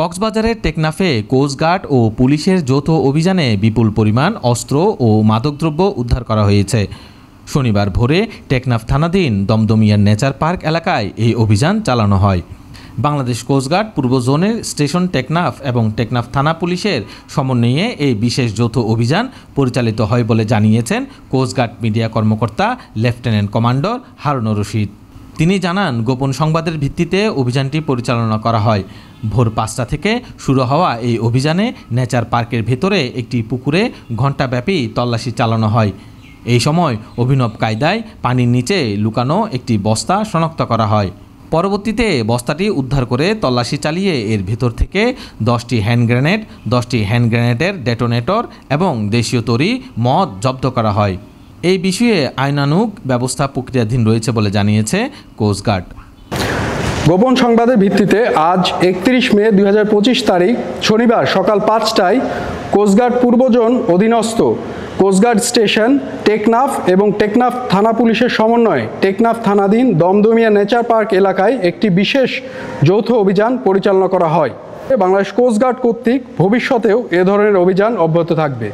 কক্সবাজারের টেকনাফে কোস্টগার্ড ও পুলিশের যৌথ অভিযানে বিপুল পরিমাণ অস্ত্র ও মাদকদ্রব্য উদ্ধার করা হয়েছে। শনিবার ভোরে টেকনাফ থানাধীন দমদমিয়ার নেচার পার্ক এলাকায় এই অভিযান চালানো হয়। বাংলাদেশ কোস্টগার্ড পূর্ব জোনের স্টেশন টেকনাফ এবং টেকনাফ থানা পুলিশের সমন্বয়ে এই বিশেষ যৌথ অভিযান পরিচালিত হয় বলে জানিয়েছেন কোস্টগার্ড মিডিয়া কর্মকর্তা লেফটেন্যান্ট কমান্ডার হারুনুর রশিদ। তিনি জানান, গোপন সংবাদের ভিত্তিতে অভিযানটি পরিচালনা করা হয়। ভোর 5টা থেকে শুরু হওয়া এই অভিযানে নেচার পার্কের ভেতরে একটি পুকুরে ঘণ্টাব্যাপী তল্লাশি চালানো হয়। এই সময় অভিনব কায়দায় পানির নিচে লুকানো একটি বস্তা শনাক্ত করা হয়। পরবর্তীতে বস্তাটি উদ্ধার করে তল্লাশি চালিয়ে এর ভেতর থেকে 10টি হ্যান্ড গ্রেনেড, 10টি হ্যান্ড গ্রেনেডের ডেটোনেটর এবং দেশীয় তৈরি মদ জব্দ করা হয়। এই বিষয়ে আইনানুগ ব্যবস্থা প্রক্রিয়াধীন রয়েছে বলে জানিয়েছে কোস্টগার্ড। গোপন সংবাদের ভিত্তিতে আজ 31 মে 2025 তারিখ শনিবার সকাল 5টায় কোস্টগার্ড পূর্ব জোন অধীনস্থ কোস্টগার্ড স্টেশন টেকনাফ এবং টেকনাফ থানা পুলিশের সমন্বয়ে টেকনাফ থানাধীন দমদমিয়া নেচার পার্ক এলাকায় একটি বিশেষ যৌথ অভিযান পরিচালনা করা হয়। বাংলাদেশ কোস্টগার্ড কর্তৃক ভবিষ্যতেও এ ধরনের অভিযান অব্যাহত থাকবে।